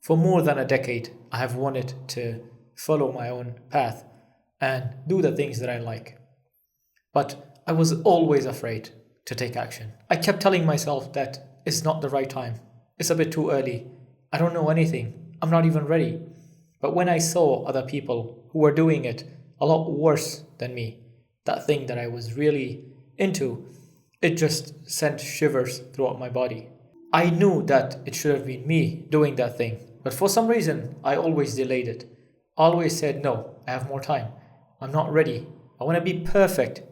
For more than a decade, I have wanted to follow my own path and do the things that I like. But I was always afraid to take action. I kept telling myself that it's not the right time. It's a bit too early. I don't know anything. I'm not even ready. But when I saw other people who were doing it a lot worse than me, that thing that I was really into, it just sent shivers throughout my body. I knew that it should have been me doing that thing, but for some reason, I always delayed it. Always said, no, I have more time. I'm not ready. I want to be perfect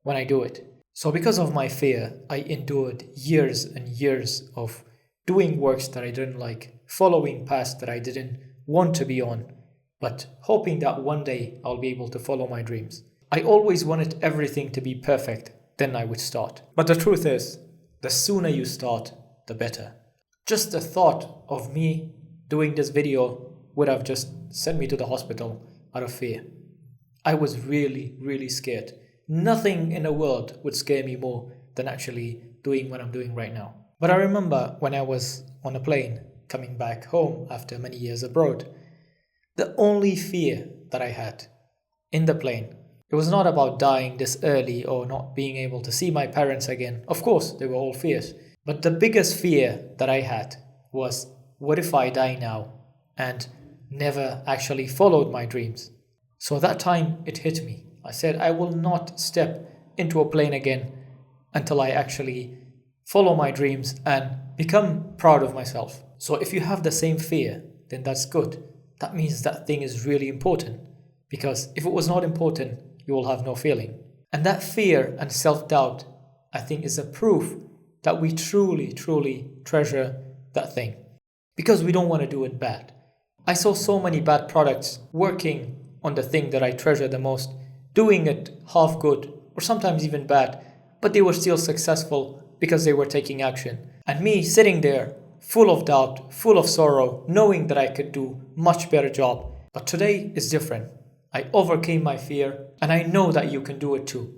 when I do it. So because of my fear, I endured years and years of doing works that I didn't like, following paths that I didn't want to be on, but hoping that one day I'll be able to follow my dreams. I always wanted everything to be perfect, then I would start. But the truth is, the sooner you start, the better. Just the thought of me doing this video would have just sent me to the hospital out of fear. I was really, really scared. Nothing in the world would scare me more than actually doing what I'm doing right now. But I remember when I was on a plane coming back home after many years abroad, the only fear that I had in the plane, it was not about dying this early or not being able to see my parents again. Of course, they were all fears. But the biggest fear that I had was, what if I die now and never actually followed my dreams? So at that time, it hit me. I said, I will not step into a plane again until I actually follow my dreams and become proud of myself. So if you have the same fear, then that's good. That means that thing is really important. Because if it was not important, you will have no feeling. And that fear and self-doubt, I think, is a proof that we truly, truly treasure that thing. Because we don't want to do it bad. I saw so many bad products working on the thing that I treasure the most, doing it half good or sometimes even bad, but they were still successful because they were taking action. And me sitting there, full of doubt, full of sorrow, knowing that I could do much better job. But today is different. I overcame my fear and I know that you can do it too.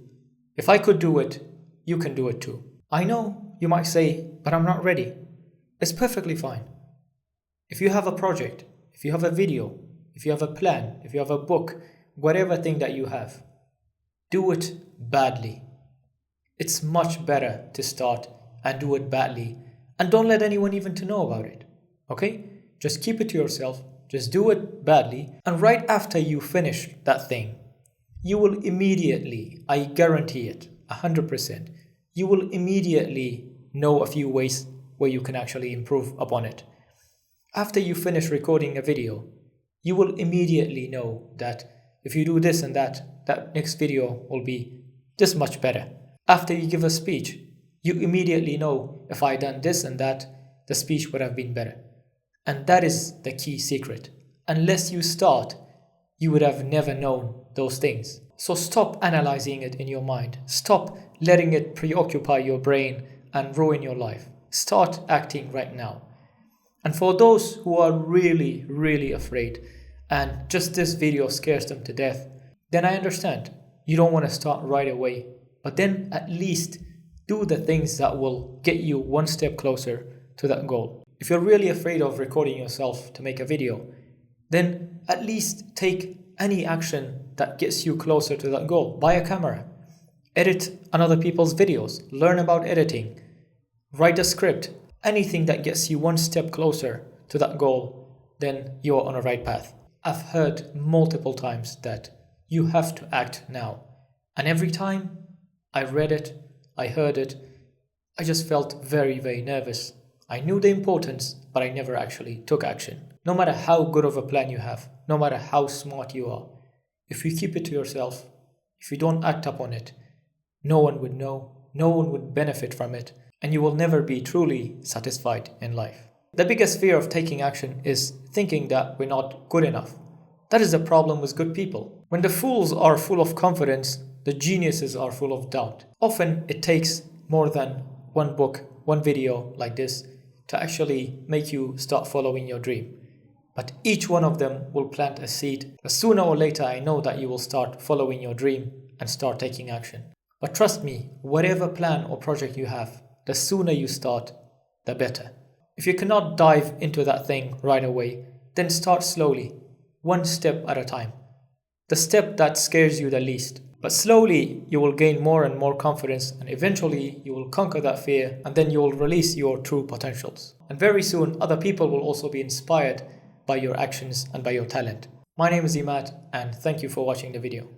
If I could do it, you can do it too. I know you might say, but I'm not ready. It's perfectly fine. If you have a project, if you have a video, if you have a plan, if you have a book, whatever thing that you have, do it badly. It's much better to start and do it badly and don't let anyone even to know about it. Okay? Just keep it to yourself. Just do it badly. And right after you finish that thing, you will immediately, I guarantee it, 100%, you will immediately know a few ways where you can actually improve upon it. After you finish recording a video, you will immediately know that if you do this and that, that next video will be this much better. After you give a speech, you immediately know if I done this and that, the speech would have been better. And that is the key secret. Unless you start, you would have never known those things. So stop analyzing it in your mind. Stop letting it preoccupy your brain and ruin your life. Start acting right now. And for those who are really, really afraid and just this video scares them to death, then I understand. You don't want to start right away. But then at least do the things that will get you one step closer to that goal. If you're really afraid of recording yourself to make a video, then at least take any action that gets you closer to that goal. Buy a camera, edit on other people's videos, learn about editing, write a script, anything that gets you one step closer to that goal, then you're on a right path. I've heard multiple times that you have to act now. And every time I read it, I heard it, I just felt very, very nervous. I knew the importance, but I never actually took action. No matter how good of a plan you have, no matter how smart you are, if you keep it to yourself, if you don't act upon it, no one would know, no one would benefit from it, and you will never be truly satisfied in life. The biggest fear of taking action is thinking that we're not good enough. That is the problem with good people. When the fools are full of confidence, the geniuses are full of doubt. Often it takes more than one book, one video like this to actually make you start following your dream. But each one of them will plant a seed. But sooner or later, I know that you will start following your dream and start taking action. But trust me, whatever plan or project you have, the sooner you start, the better. If you cannot dive into that thing right away, then start slowly, one step at a time. The step that scares you the least. But slowly, you will gain more and more confidence, and eventually, you will conquer that fear, and then you will release your true potentials. And very soon, other people will also be inspired by your actions and by your talent. My name is Imad, and thank you for watching the video.